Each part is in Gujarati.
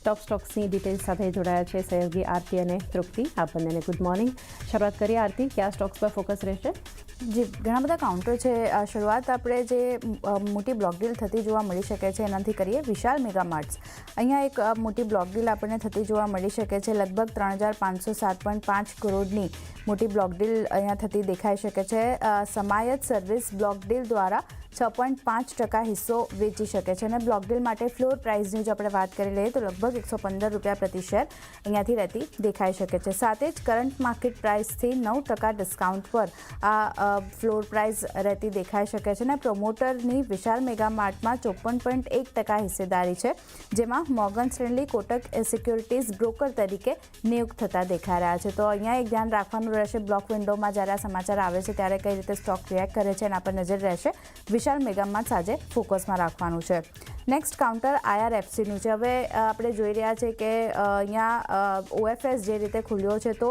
ટોપ સ્ટોક્સની ડિટેલ્સ સાથે જોડાયા છે સહયોગી આરતી અને તૃપ્તિ. આપ બંનેને ગુડ મોર્નિંગ. શરૂઆત કરીએ આરતી, કયા સ્ટોક્સ પર ફોકસ રહેશે? જી, ઘણા બધા કાઉન્ટર છે. શરૂઆત આપણે જે મોટી બ્લોક ડીલ થતી જોવા મળી શકે છે એનાથી કરીએ. વિશાલ મેગા માર્ટ્સ, અહીંયા એક મોટી બ્લોક ડીલ આપણને થતી જોવા મળી શકે છે. લગભગ 3,507.5 કરોડની મોટી બ્લોક ડીલ અહીંયા થતી દેખાઈ શકે છે. સમાયત સર્વિસ બ્લોક ડીલ દ્વારા 6.5% હિસ્સો વેચી શકે છે અને બ્લોક ડીલ માટે ફ્લોર પ્રાઇસની જો આપણે વાત કરી લઈએ તો લગભગ 115 રૂપિયા પ્રતિ શેર અહીંયાથી રહેતી દેખાઈ શકે છે. સાથે જ કરંટ માર્કેટ પ્રાઇસથી 9% ડિસ્કાઉન્ટ પર આ ફ્લોર પ્રાઇસ રહેતી દેખાઈ શકે છે અને પ્રોમોટરની વિશાલ મેગા માર્ટમાં 54.1% હિસ્સેદારી છે, જેમાં Morgan Stanley Kotak securities broker તરીકે નિયુક્ત થતા દેખાઈ રહ્યા છે. તો અહીંયા એક ધ્યાન રાખવાનું રહેશે, બ્લોક વિન્ડોમાં જ્યારે આ સમાચાર આવે છે ત્યારે કઈ રીતે સ્ટોક રિએક્ટ કરે છે એના પર નજર રહેશે. વિશાલ મેગા માર્ટ આજે ફોકસમાં રાખવાનું છે. નેક્સ્ટ કાઉન્ટર IRFCનું છે. હવે આપણે જોઈ રહ્યા છે કે અહીંયા OFS જે રીતે ખુલ્યો છે તો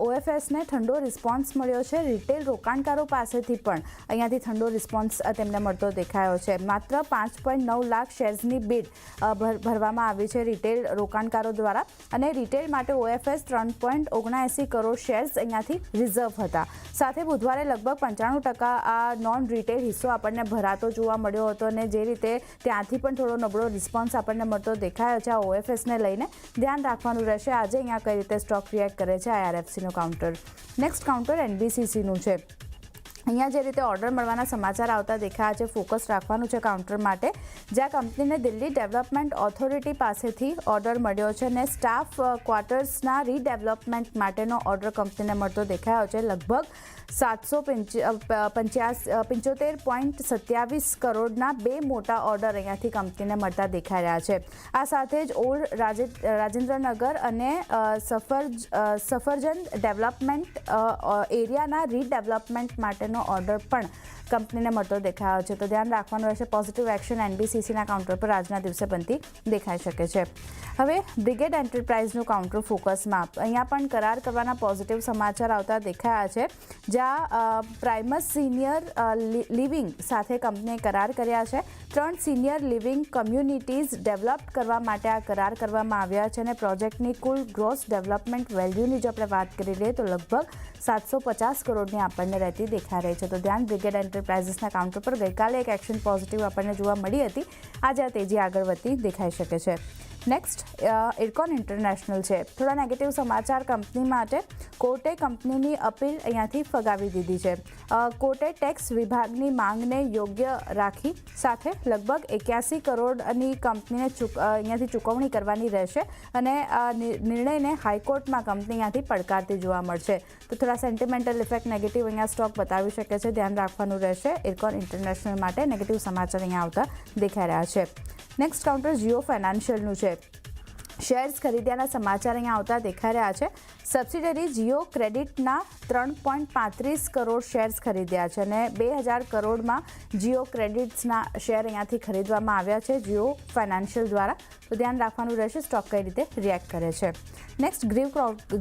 OFSને ઠંડો રિસ્પોન્સ મળ્યો છે. રિટેલ રોકાણકારો પાસેથી પણ અહીંયાથી ઠંડો રિસ્પોન્સ તેમને મળતો દેખાયો છે. માત્ર 5.9 લાખ શેર્સની બિડ ભરવામાં આવી છે રિટેલ રોકાણકારો દ્વારા અને રિટેલ માટે OFS 3.79 કરોડ શેર્સ અહીંયાથી રિઝર્વ હતા. સાથે બુધવારે લગભગ 95% આ નોન રિટેલ હિસ્સો આપણને ભરાતો જોવા મળ્યો હતો અને જે રીતે ત્યાંથી પણ થોડો નબળો રિસ્પોન્સ આપણને મળતો દેખાયો છે. આ OFSને લઈને ધ્યાન રાખવાનું રહેશે આજે અહીંયા કઈ રીતે સ્ટોક રિએક્ટ કરે છે IRFCનું કાઉન્ટર. નેક્સ્ટ કાઉન્ટર NBCCનું છે. અહીંયા જે રીતે ઓર્ડર મળવાના સમાચાર આવતા દેખાયા છે, ફોકસ રાખવાનું છે કાઉન્ટર માટે, જ્યાં કંપનીને દિલ્હી ડેવલપમેન્ટ ઓથોરિટી પાસેથી ઓર્ડર મળ્યો છે અને સ્ટાફ ક્વાર્ટર્સના રીડેવલપમેન્ટ માટેનો ઓર્ડર કંપનીને મળતો દેખાયો છે. લગભગ 775.27 કરોડના બે મોટા ઓર્ડર અહીંયાથી કંપનીને મળતા દેખાઈ રહ્યા છે. આ સાથે જ ઓલ્ડ રાજેન્દ્રનગર અને સફરજન ડેવલપમેન્ટ એરિયાના રીડેવલપમેન્ટ માટેનો ઓર્ડર પણ કંપનીને મળતો દેખાયો છે. તો ધ્યાન રાખવાનું રહેશે. પોઝિટિવ એક્શન NBCCના કાઉન્ટર પર આજના દિવસે બનતી દેખાઈ શકે છે. હવે બ્રિગેડ એન્ટરપ્રાઇઝનું કાઉન્ટર ફોકસમાં. અહીંયા પણ કરાર કરવાના પોઝિટિવ સમાચાર આવતા દેખાયા છે, જ્યાં પ્રાઇમસ સિનિયર લિવિંગ સાથે કંપનીએ કરાર કર્યા છે. 3 સિનિયર લિવિંગ કમ્યુનિટીઝ ડેવલપ કરવા માટે આ કરાર કરવામાં આવ્યા છે અને પ્રોજેક્ટની કુલ ગ્રોસ ડેવલપમેન્ટ વેલ્યુની જો આપણે વાત કરી લઈએ તો લગભગ 750 કરોડની આપણને રહેતી દેખાઈ રહી છે. તો ધ્યાન બ્રિગેડ એન્ટરપ્રાઇઝીસના કાઉન્ટર પર ગઈકાલે એક એક્શન પોઝિટિવ આપણને જોવા મળી હતી. આજે આ તેજી આગળ વધતી દેખાઈ શકે છે. નેક્સ્ટ ઇરકોન ઇન્ટરનેશનલ છે. થોડા નેગેટિવ સમાચાર કંપની માટે. કોર્ટે કંપનીની અપીલ અહીંયાથી ફગાવી દીધી છે. કોર્ટે ટેક્સ વિભાગની માંગને યોગ્ય રાખી સાથે લગભગ 81 કરોડની કંપનીને અહીંયાથી ચૂકવણી કરવાની રહેશે અને આ નિર્ણયને હાઈકોર્ટમાં કંપની અહીંયાથી પડકારતી જોવા મળશે. તો થોડા સેન્ટિમેન્ટલ ઇફેક્ટ નેગેટિવ અહીંયા સ્ટોક બતાવી શકે છે. ધ્યાન રાખવાનું રહેશે. ઇરકોન ઇન્ટરનેશનલ માટે નેગેટિવ સમાચાર અહીંયા આવતા દેખાઈ રહ્યા છે. નેક્સ્ટ કાઉન્ટર જીઓ ફાઇનાન્શિયલનું છે. શેર્સ ખરીદ્યાના સમાચાર અહીંયા આવતા દેખાઈ રહ્યા છે. સબસિડરી જીઓ ક્રેડિટના 3.35 કરોડ શેર્સ ખરીદ્યા છે અને 2,000 કરોડમાં જીઓ ક્રેડિટ્સના શેર અહીંયાથી ખરીદવામાં આવ્યા છે જીઓ ફાઇનાન્શિયલ દ્વારા. તો ધ્યાન રાખવાનું રહેશે સ્ટોક કઈ રીતે રિએક્ટ કરે છે. નેક્સ્ટ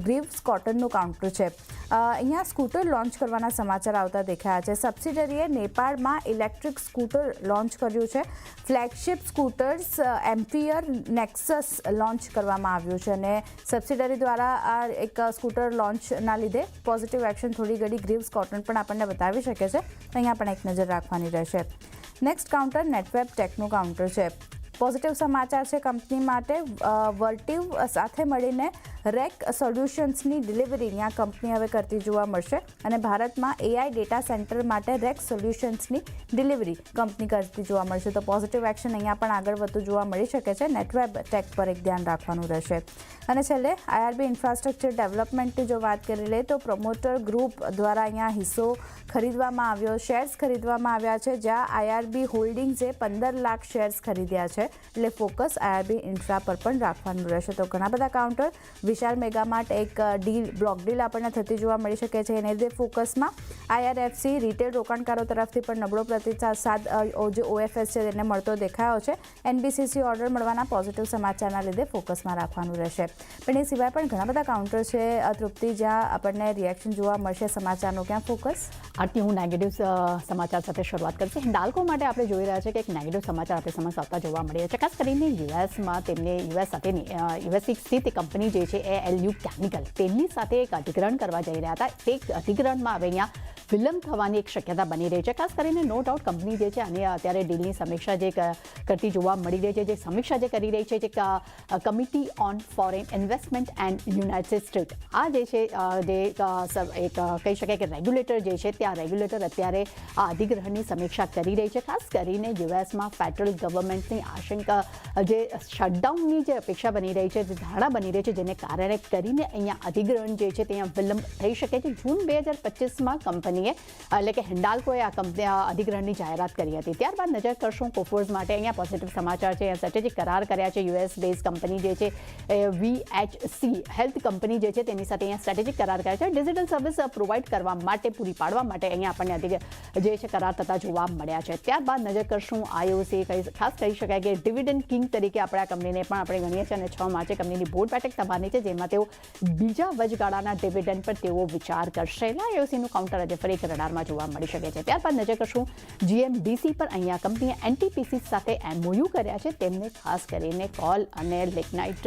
ગ્રીવ્સ કોટનનું કાઉન્ટર છે. અહીંયા સ્કૂટર લોન્ચ કરવાના સમાચાર આવતા દેખાયા છે. સબસિડરીએ નેપાળમાં ઇલેક્ટ્રિક સ્કૂટર લોન્ચ કર્યું છે. Flagship scooters ampere Nexus launch કરવામાં આવ્યું છે અને સબસિડરી દ્વારા આ એક સ્કૂટર લોન્ચના લીધે પોઝિટિવ એક્શન થોડી ઘડી ગ્રીવ્સ કોટન પણ આપણને બતાવી શકે છે. અહીંયા પણ એક નજર રાખવાની રહેશે. નેક્સ્ટ કાઉન્ટર નેટવેબ ટેકનું કાઉન્ટર છે. પોઝિટિવ સમાચાર છે કંપની માટે. વર્ટિવ સાથે મળીને રેક સોલ્યુશન્સની ડિલિવરી અહીંયા કંપની હવે કરતી જોવા મળશે અને ભારતમાં AI ડેટા સેન્ટર માટે રેક સોલ્યુશન્સની ડિલિવરી કંપની કરતી જોવા મળશે. તો પોઝિટિવ એક્શન અહીંયા પણ આગળ વધતું જોવા મળી શકે છે. નેટવેબ ટેક પર એક ધ્યાન રાખવાનું રહેશે. અને છેલ્લે IRB ઇન્ફ્રાસ્ટ્રક્ચર ડેવલપમેન્ટની જો વાત કરી લઈએ તો પ્રમોટર ગ્રુપ દ્વારા અહીંયા હિસ્સો ખરીદવામાં આવ્યો, શેર્સ ખરીદવામાં આવ્યા છે, જ્યાં IRB હોલ્ડિંગ્સે 15 લાખ શેર્સ ખરીદ્યા છે. એટલે ફોકસ IRB ઇન્ફ્રા પર પણ રાખવાનું રહેશે. તો ઘણા બધા કાઉન્ટર વિશાલ મેગામાર્ટ એક બ્લોક ડીલ આપણને થતી જોવા મળી શકે છે. એને લીધે ફોકસમાં IRFC રિટેલ રોકાણકારો તરફથી પણ નબળો પ્રતિસાદ જે OFS છે તેને મળતો દેખાયો છે. NBCC ઓર્ડર મળવાના પોઝિટિવ સમાચારના લીધે ફોકસમાં રાખવાનું રહેશે. પણ એ સિવાય પણ ઘણા બધા કાઉન્ટર છે તૃપ્તિ, જ્યાં આપણને રિએક્શન જોવા મળશે સમાચારનો. ક્યાં ફોકસ? આરતી, હું નેગેટિવ સમાચાર સાથે શરૂઆત કરીશ. હિન્ડાલ્કો માટે આપણે જોઈ રહ્યા છીએ કે એક નેગેટિવ સમાચાર આપણે સમક્ષ આવતા જોવા મળી રહ્યા છે. ખાસ કરીને યુએસમાં તેમને યુએસ સાથેની યુએસ સ્થિત કંપની જે છે ALU કેમિકલ, તેમની સાથે એક અધિગ્રહણ કરવા જઈ રહ્યા હતા. તે અધિગ્રહણમાં હવે અહીંયા વિલંબ થવાની એક શક્યતા બની રહી છે. ખાસ કરીને નો ડાઉટ કંપની જે છે અને અત્યારે ડીલની સમીક્ષા જે કરતી જોવા મળી રહી છે, જે સમીક્ષા જે કરી રહી છે, જે committee on foreign investment and United state, આ જે છે જે એક કહી શકાય કે રેગ્યુલેટર જે છે, ત્યાં રેગ્યુલેટર અત્યારે આ અધિગ્રહણની સમીક્ષા કરી રહી છે. ખાસ કરીને યુએસમાં ફેડરલ ગવર્મેન્ટની આશંકા, જે શટડાઉનની જે અપેક્ષા બની રહી છે, જે ધારણા બની રહી છે, જેને કારણે કરીને અહીંયા અધિગ્રહણ જે છે ત્યાં વિલંબ થઈ શકે છે. જૂન 2025માં કંપનીએ એટલે કે હિન્ડાલ્કોએ આ કંપની અધિગ્રહણની જાહેરાત કરી હતી. ત્યારબાદ નજર કરશું કોફોર્સ માટે. અહીંયા પોઝિટિવ સમાચાર છે. સ્ટ્રેટેજિક કરાર કર્યા છે. યુએસ બેઝ કંપની જે છે VHC હેલ્થ કંપની જે છે તેની સાથે અહીંયા સ્ટ્રેટેજિક કરાર કર્યા છે. ડિજિટલ સર્વિસ પ્રોવાઈડ કરવા માટે, પૂરી પાડવા માટે અહીંયા આપણને જે છે કરાર થતા જોવા મળ્યા છે. ત્યારબાદ નજર કરશું IOC. ખાસ કહી શકાય કે ડિવિડન્ડ કિંગ તરીકે આપણે આ કંપનીને પણ આપણે ગણીએ છીએ અને 6 માર્ચે કંપનીની બોર્ડ બેઠક થવાની છે, જેમાં તેઓ બીજા વચગાળાના ડિવિડન્ડ પર તેઓ વિચાર કરશે. IOCનું કાઉન્ટર આજે ફરી એક રડારમાં જોવા મળી શકે છે. ત્યારબાદ નજર કરશું GMDC પર. અહીંયા કંપનીએ NTPC સાથે MOU કર્યા છે. તેમને ખાસ કરીને કોલ અને લિગ્નાઇટ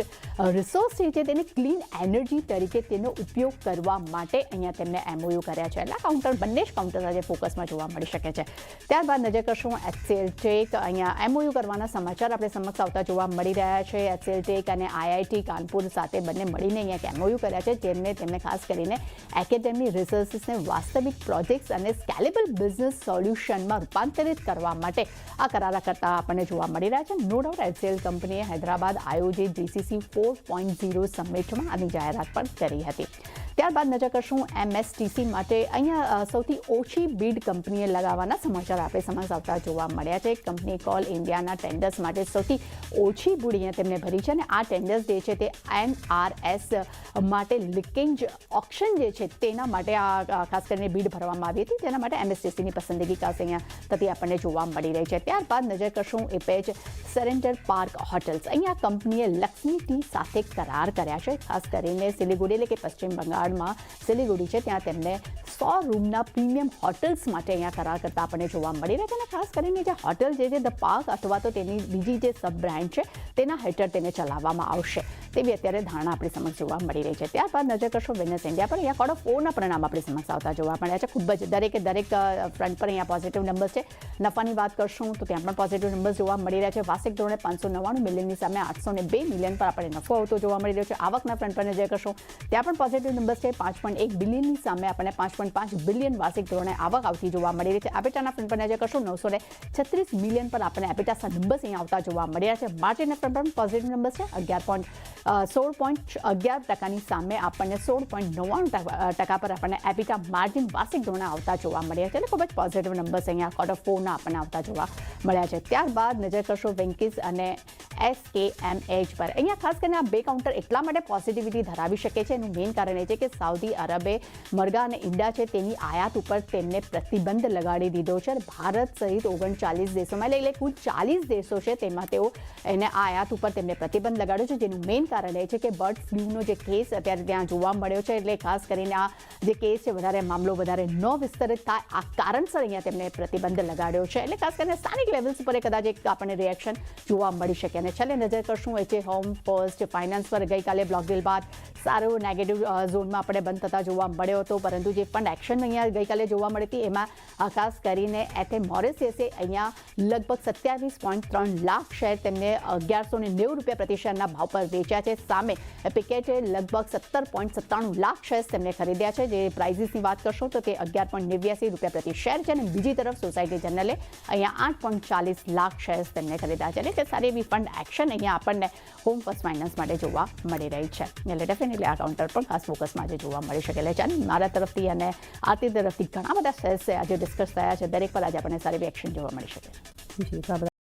રિસોર્સ છે તેને ક્લીન એનર્જી તરીકે તેનો ઉપયોગ કરવા માટે અહીંયા તેમને MOU કર્યા છે. એટલે કાઉન્ટર, બંને જ કાઉન્ટર આજે ફોકસમાં જોવા મળી શકે છે. ત્યારબાદ નજર કરશું HCL ટેક. અહીંયા MOU કરવાના સમાચાર આપણે સમક્ષ આવતા જોવા મળી રહ્યા છે. HCL ટેક અને IIT કાનપુર સાથે બંને મળીને અહીંયા MOU કર્યા છે, તેમને ખાસ કરીને એકેડેમી રિસર્ચને વાસ્તવિક પ્રોજેક્ટ્સ અને સ્કેલેબલ બિઝનેસ સોલ્યુશનમાં રૂપાંતરિત કરવા માટે આ કરાર કરતા આપણને જોવા મળી રહ્યા છે. નો ડાઉટ HCL કંપનીએ હૈદરાબાદ આયોજિત GCC 4.0 સમિટમાં આની જાહેરાત પણ કરી હતી. ત્યારબાદ નજર કરશું MSTC માટે. અહીંયા સૌથી ઓછી બીડ કંપનીએ લગાવવાના સમાચાર આપણે સમક્ષ આવતા જોવા મળ્યા છે. કંપની કોલ ઇન્ડિયાના ટેન્ડર્સ માટે સૌથી ઓછી બૂડ અહીંયા તેમને ભરી છે અને આ ટેન્ડર્સ જે છે તે NRS માટે લિકેજ ઓક્શન જે છે તેના માટે આ ખાસ કરીને બીડ ભરવામાં આવી હતી, જેના માટે MSTCની પસંદગી ખાસ અહીંયા થતી આપણને જોવા મળી રહી છે. ત્યારબાદ નજર કરશું એપેજ સરેન્ડર પાર્ક હોટલ્સ. અહીંયા કંપનીએ લક્ષ્મી ટી સાથે કરાર કર્યા છે. ખાસ કરીને સિલિગુડી એટલે કે પશ્ચિમ બંગાળમાં સિલિગુડી છે, ત્યાં તેમને 100 રૂમના પ્રીમિયમ હોટલ્સ માટે અહીંયા કરાર કરતા આપણને જોવા મળી રહ્યા છે. અને ખાસ કરીને જે હોટલ જે છે ધ પાર્ક અથવા તો તેની બીજી જે સબ બ્રાન્ડ છે તેના હેઠળ તેને ચલાવવામાં આવશે તેવી અત્યારે ધારણા આપણી સમક્ષ જોવા મળી રહી છે. ત્યારબાદ નજર કરશો વિનસ ઇન્ડિયા પર. અહીંયા કોડ ઓફ 4ના પરિણામ આપણી સમક્ષ આવતા જોવા મળ્યા છે. ખૂબ જ દરેક ફ્રન્ટ પર અહીંયા પોઝિટિવ નંબર્સ છે. નફાની વાત કરશું તો ત્યાં પણ પોઝિટિવ નંબર્સ જોવા મળી રહ્યા છે. વાર્ષિક ધોરણે 599 મિલિયનની સામે 802 મિલિયન પર આપણે નફો આવતો જોવા મળી રહ્યો છે. આવકના ફ્રન્ટ પર નજર કરશું ત્યાં પણ પોઝિટિવ નંબર્સ છે. 5.1 બિલિયનની સામે આપણને 5.5 બિલિયન વાર્ષિક ધોરણે આવક આવતી જોવા મળી રહી છે. એબિટાના ફ્રન્ટ પર નજર કરશું 936 મિલિયન પર આપણને એબિટા નંબર્સ અહીંયા આવતા જોવા મળી રહ્યા છે. માર્જિનના ફ્રન્ટ પર પોઝિટિવ નંબર્સ છે. 16.11% સામે આપણને 16.99% પર આપણને એબિટા માર્જિન વાર્ષિક ધોરણે આવતા જોવા મળ્યા છે. એટલે ખૂબ જ પોઝિટિવ નંબર્સ અહીંયા ક્વાર્ટર 4ના આપણને આવતા જોવા મળ્યા છે. ત્યારબાદ નજર કરશો વેન્કીસ અને SKMH પર. અહીંયા ખાસ કરીને આ બે કાઉન્ટર એટલા માટે પોઝિટિવિટી ધરાવી શકે છે. એનું મેઇન કારણ એ છે કે સાઉદી અરબે મરઘા અને ઈંડા છે તેની આયાત ઉપર તેમને પ્રતિબંધ લગાડી દીધો છે. ભારત સહિત 39 દેશોમાં એટલે કુલ 40 દેશો છે તેમાં તેઓ એને આ આયાત ઉપર તેમને પ્રતિબંધ લગાડ્યો છે. જેનું મેઇન કારણ એ છે કે બર્ડ ફ્લૂનો જે કેસ અત્યારે ત્યાં જોવા મળ્યો છે, એટલે ખાસ કરીને આ જે કેસ છે વધારે મામલો વધારે ન વિસ્તરિત થાય આ કારણસર અહીંયા તેમને પ્રતિબંધ લગાડ્યો છે. એટલે ખાસ કરીને સ્થાનિક લેવલ્સ પર કદાચ એક આપણને રિએક્શન જોવા મળી શકે. અને છેલ્લે નજર કરશું HA હોમ ફર્સ્ટ ફાઇનાન્સ પર. ગઈકાલે બ્લોક ડીલ બાદ સારો નેગેટિવ ઝોનમાં આપણે બંધ થતા જોવા મળ્યો હતો, પરંતુ જે ફંડ એક્શન અહીંયા ગઈકાલે જોવા મળી હતી એમાં ખાસ કરીને એથે મોરેસિયસે અહીંયા લગભગ 27.3 લાખ શેર તેમને 1190 રૂપિયા પ્રતિ શેરના ભાવ પર વેચ્યા છે. સામે પિકેટે લગભગ 17.97 લાખ શેર્સ તેમને ખરીદ્યા છે. જે પ્રાઇઝિસની વાત કરશો તો તે 11.89 રૂપિયા પ્રતિ શેર છે. અને બીજી તરફ સોસાયટી જનરલે અહીંયા 8.40 લાખ શેર્સ તેમને ખરીદ્યા છે. એટલે કે સારી એવી ફંડ એક્શન અહીંયા આપણને હોમ ફર્સ્ટ ફાઇનાન્સ માટે જોવા મળી રહી છે. એટલે ડેફિનેટલી આ કાઉન્ટર પણ ખાસ ફોકસમાં આજે જોવા મળી શકેલા છે. અને મારા તરફથી અને આરતી તરફથી ઘણા બધા શેર્સ આજે ડિસ્કસ થયા છે. દરેક પર આજે આપણને સારી એવી એક્શન જોવા મળી શકે છે.